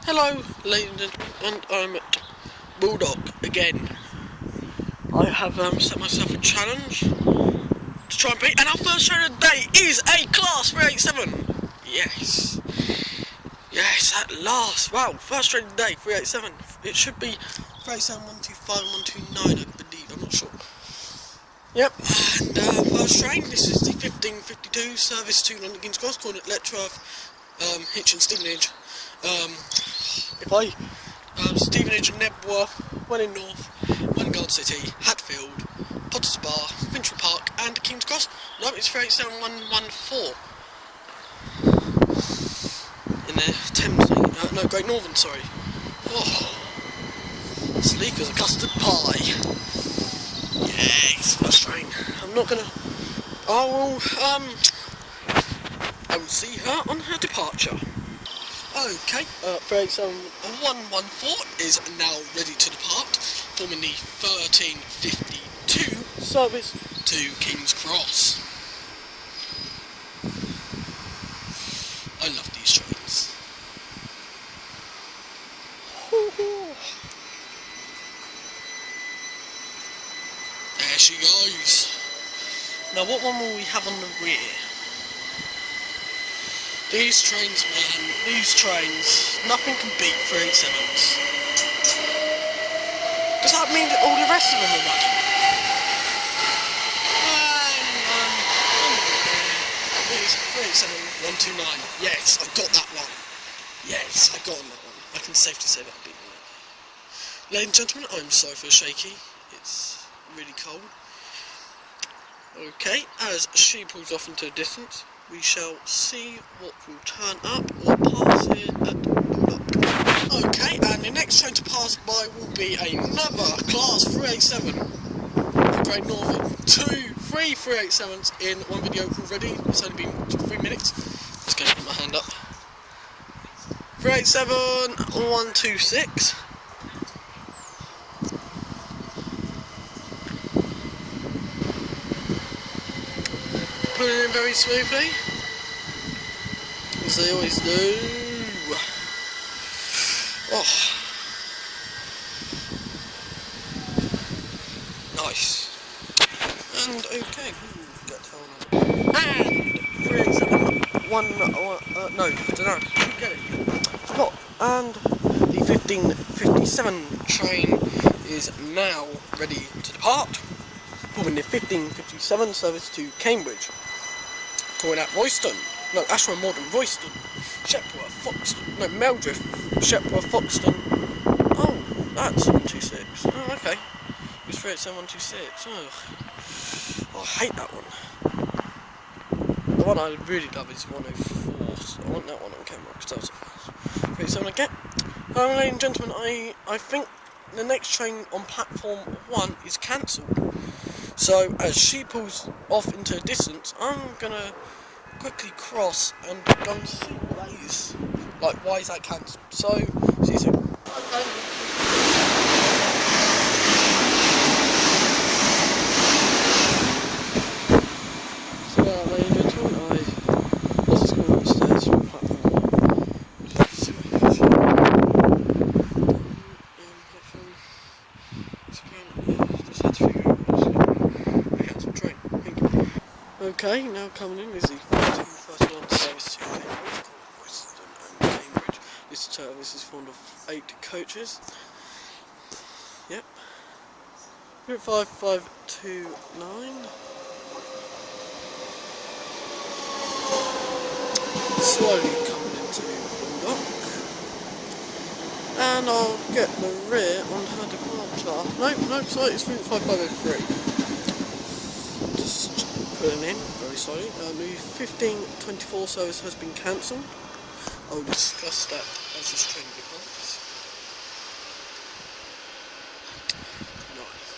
Hello, ladies and gentlemen, and I'm at Baldock again. I have set myself a challenge to try and beat, and our first train of the day is a Class 387. Yes, at last. Wow, first train of the day, 387. It should be 387, 125, 129, I believe. I'm not sure. Yep, and first train. This is the 1552 service to London King's Cross, Cornet, Letchworth, Hitchin, Stevenage. Stevenage and Nebworth, one in North, one in Gold City, Hatfield, Potters Bar, Finchley Park, and King's Cross. No, it's 387114. In the Thames, Great Northern, sorry. Oh, sleek as a custard pie. Yes, first train. I will see her on her departure. Okay, 387114 is now ready to depart, forming the 1352 service to King's Cross. I love these trains. There she goes. Now what one will we have on the rear? These trains, man, nothing can beat 387s. Does that mean that all the rest of them are running? Here's 387 129. Yes, I got that one. Yes, I got that one. I can safely say that I beat them. Ladies and gentlemen, I'm sorry for the shaky. It's really cold. Okay, as she pulls off into the distance, we shall see what will turn up or pass here at Baldock. Okay, and the next train to pass by will be another Class 387 for Great Northern. 3 387s in one video already. It's only been 3 minutes. Just going to put my hand up. 387 126. Putting it in very smoothly, as they always do. Oh, nice. And okay, and 387 no, I don't know. Get it. Forgot. And the 1557 train is now ready to depart, forming the 1557 service to Cambridge. Calling out Royston, no, Ashwell, Morden, Royston, Shepworth, Foxton, no, Meldriff, Shepworth, Foxton. Oh, that's 126. Oh, okay. It's 387 126. Oh, I hate that one. The one I really love is 104. So I want that one on camera because that was the first 387 I get. Ladies and gentlemen, I think the next train on platform 1 is cancelled. So as she pulls off into the distance, I'm gonna quickly cross and go and see what that is. Like, why is that cancelled? So, see you soon. Okay. So, ladies and gentlemen, I was just going upstairs from platform 1. Okay, now coming in is the 1431 service to Cambridge, Royston and Cambridge. This service is formed of 8 coaches. Yep. Route 5529. Slowly coming into Baldock. And I'll get the rear on her departure. Nope, sorry, it's Route 5503. Putting in very slowly. The 1524 service has been cancelled. I'll discuss that as this train departs. Nice.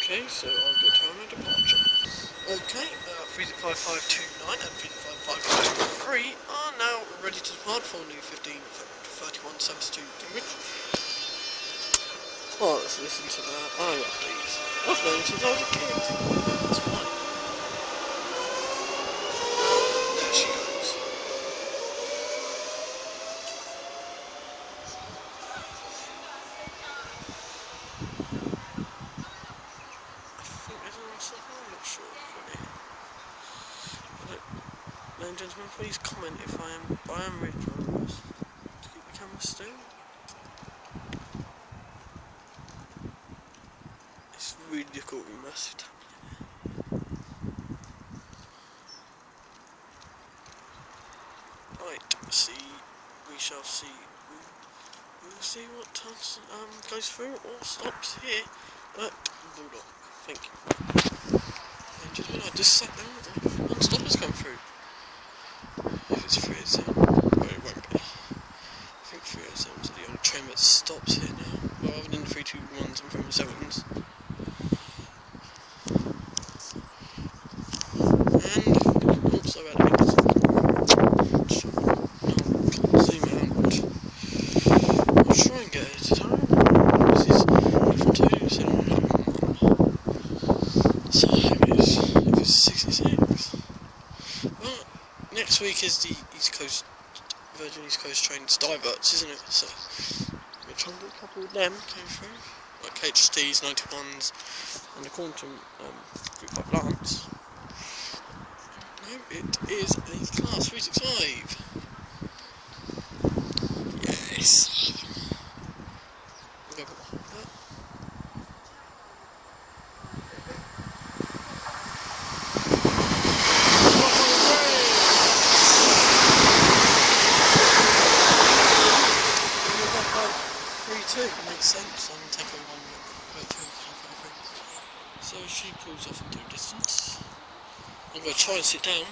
Okay, so I'll get to my departure. Okay, 35529 and 35523 are now ready to depart for new 1531 service to Cambridge. Oh, let's listen to that. I love these. I've known since I was a kid. That's why. There she goes. gentlemen, please comment if I am really trying to keep the camera still. It's really difficult with massive tablet. Right, we shall see. We'll see what turns, goes through or stops here at Baldock. Thank you. And gentlemen, I just sat down and one stop has come through. If it's 307, well, it won't be. I think 307 is the only train that stops here now, rather than the 321s and 307s. And also about the things. Can't zoom out. I'll try and get it time. This is F2, so it's 66. Well, next week is the Virgin East Coast trains diverts, isn't it? So we're trying to get a couple of them came through, like HSTs, 91s, and the Quantum Group 5 Lance. No, it is a Class 365. Yes. We'll go with that. Makes sense. I'm taking one so she pulls off into a distance. I'm going to try and sit down.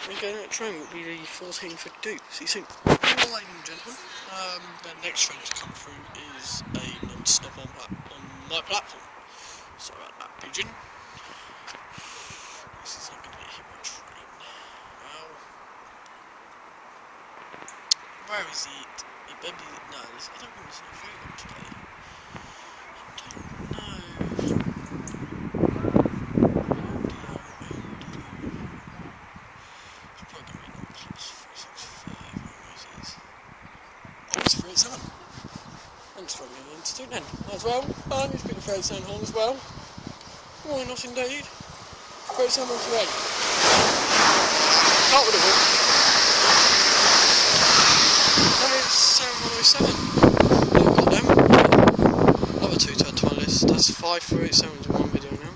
And going that train will be the 1452. See you soon. Well, ladies and gentlemen, the next train to come through is a non-stop on my platform. So at that pigeon. This is not going to get hit by a train. Well, where is it? No, I don't think there's no very long today. I don't know. It's probably going to be another Class 365, where it is. Oh, it's 387. I'm struggling to do it then as well. It's been a 387 home as well. Why not indeed? 387 on to 8. Start with a book. It's 107. I've got them. Other two to add to my list. That's 5 387s in one video now.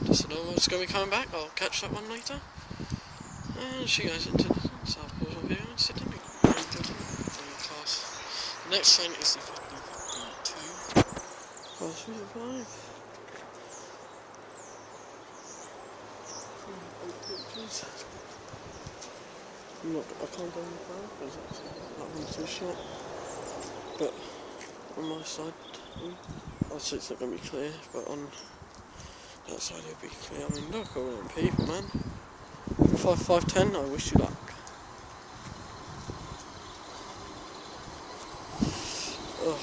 That's another one that's going to be coming back. I'll catch that one later. And she goes into the South Pause on video and sit down. Class. The next train is the 1552. Class 365. I can't go in the car because that one's too short. But on my side, obviously it's not going to be clear, but on that side it'll be clear. I mean, look, all them people, man. 5510, I wish you luck. Ugh.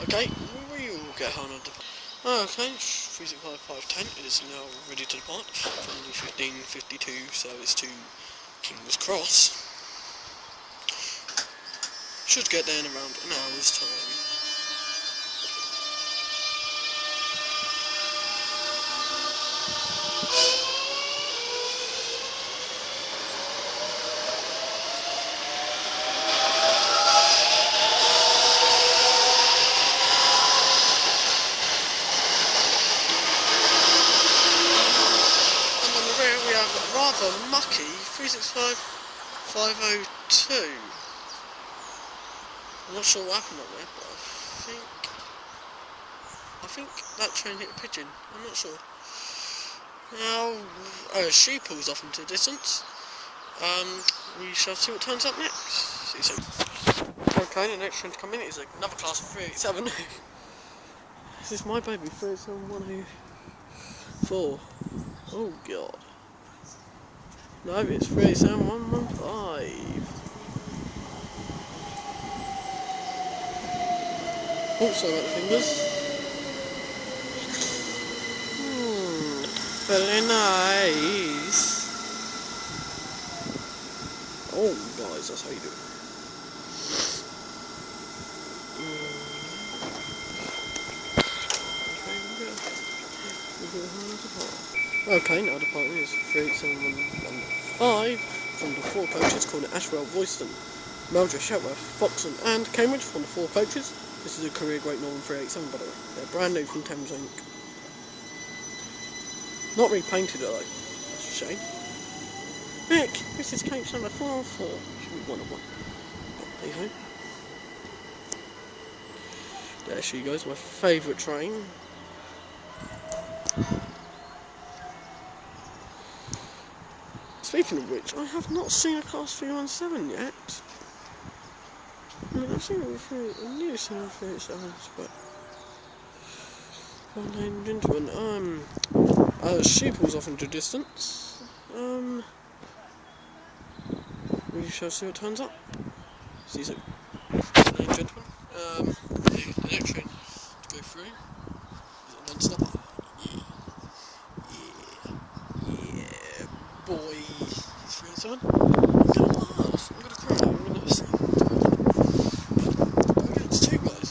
Okay, we will get on a depart. Okay, 365-510 is now ready to depart from the 1552 service to King's Cross. Should get there in around an hour's time. Rather mucky 365-502. I'm not sure what happened up there, but I think that train hit a pigeon. I'm not sure. Now, she pulls off into the distance. We shall see what turns up next. See you soon. Okay, the next train to come in is another Class of 387. This is my baby, 37104. Oh god. No, it's 37115. Also about the fingers. Very nice. Oh guys, because that's how you do it. Okay, now departing is 38715 from the 4 coaches calling Ashwell, Royston, Meldra, Shetworth, Foxton and Cambridge from the 4 coaches. This is a career Great Northern 387 by the way. They're brand new from Thames Inc. Not repainted though, that's a shame. Nick, this is coach number 404. Should be 101. Hey ho. There she goes, my favourite train. Speaking of which, I have not seen a Class 317 yet. I mean, I've seen it before, I've nearly seen it 387s, but... Well, ladies and gentlemen, sheeples off into distance. We shall see what turns up. See you soon. Ladies and gentlemen, the next train to go through is a non-stopper. Yeah, boy. He's 387. I'm gonna laugh. I'm gonna cry. I'm gonna sing. Go against 2 guys.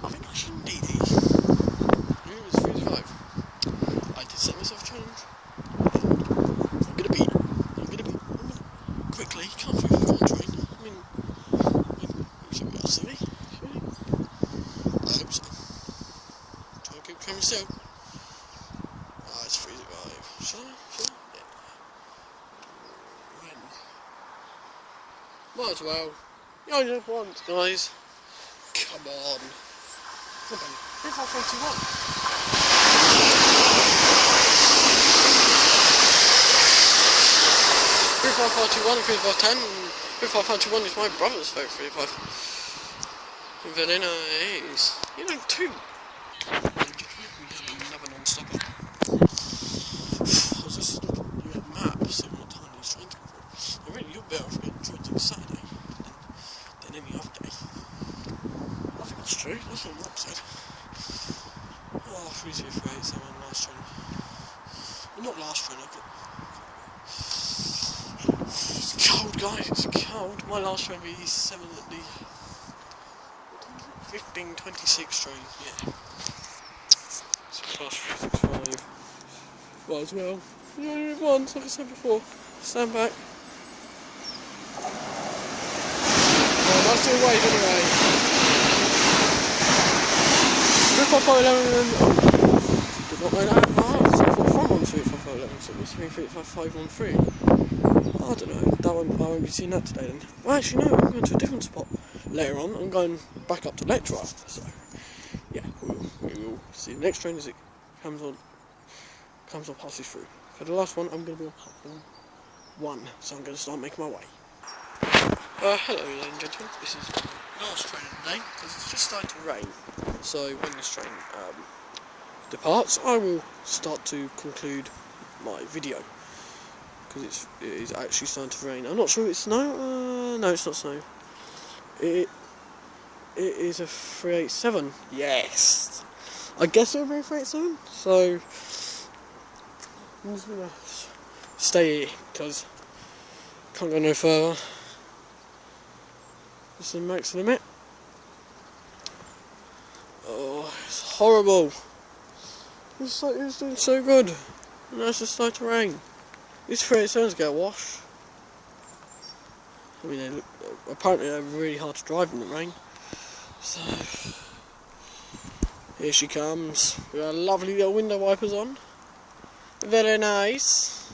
I think I should indeed. It was 3-5. I did set myself a challenge. I'm gonna beat. Quickly, can't through the train. I mean, you should be able to see me. I hope so. Try to keep coming still. Ah, it's 3-5. Shall I? Yeah. When? Might as well. You only live once, guys. Come on. 3541. 3541 and 3510. 3541 is my brother's favourite 35. Very nice. You know, 2. We have another non-stopper. I was just looking at maps, seeing what time these trains come from. And really, you're better off getting trains on Saturday than any other day. I think that's true. That's what Rob said. Oh, 30387 last train. Well, not last train, it's cold, guys, it's cold. My last train will be 1526 train, yeah. So class 365. Might as well. You only live once, like I said before. Stand back. Oh, nice little wave anyway. 35511. Did not know that. Ah, so I thought front one 35511, so it was 35513. I don't know, that one, I won't be seeing that today then. Well, actually no, I'm going to a different spot later on. I'm going back up to Lecturer, so yeah, we will see the next train as it comes on, passes through. For the last one, I'm going to be on platform 1, so I'm going to start making my way. Hello ladies and gentlemen, this is the last train of the day, because it's just started to rain, so when this train departs, I will start to conclude my video. Because it is actually starting to rain. I'm not sure it's snow. No, it's not snow. It is a 387. Yes. I guess it'll be a 387. So I'm just gonna stay here because can't go no further. This is the max limit. Oh, it's horrible. It's doing so good, and now it's just starting to rain. These 387s get a wash. I mean, apparently they're really hard to drive in the rain. So, here she comes with her lovely little window wipers on. Very nice.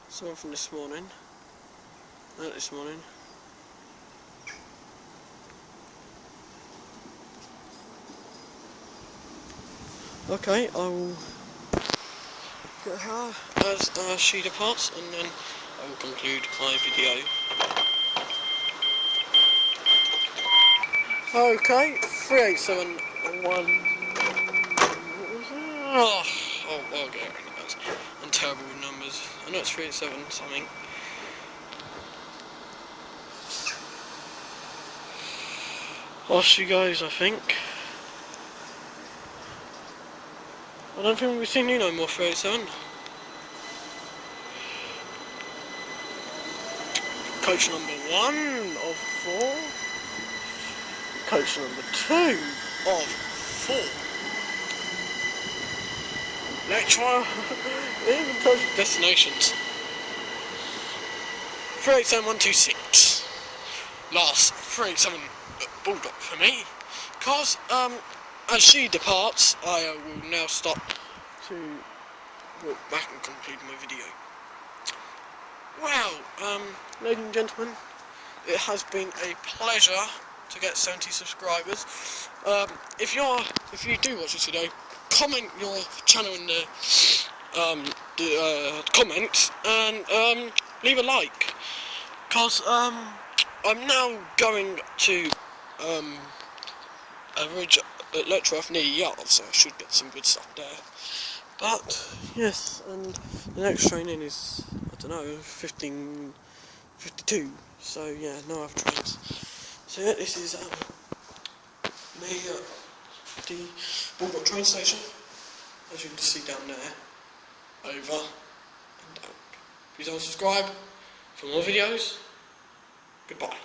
Someone from this morning. Not this morning. Okay, I will get her as she departs, and then I will conclude my video. Okay, 3871. Oh, I'll get it. I'm terrible with numbers. I know it's 387 something. Off she goes, I think. I don't think we'll be seeing you no more, 387. Coach number 1 of 4. Coach number 2 of 4. Lecturer, even tells you destinations. 387126. Last 387 baldock for me. Because, as she departs, I will now stop to walk back and complete my video. Well, ladies and gentlemen, it has been a pleasure to get 70 subscribers. If you do watch this video, comment your channel in the comments and leave a like, because I'm now going to a ridge lecture off near Yard, so I should get some good stuff there. But yes, and the next train in is, I don't know, 15:52. So yeah, no other trains. So yeah, this is me at the Baldock train station, as you can see down there. Over and out. Please don't subscribe for more videos. Goodbye.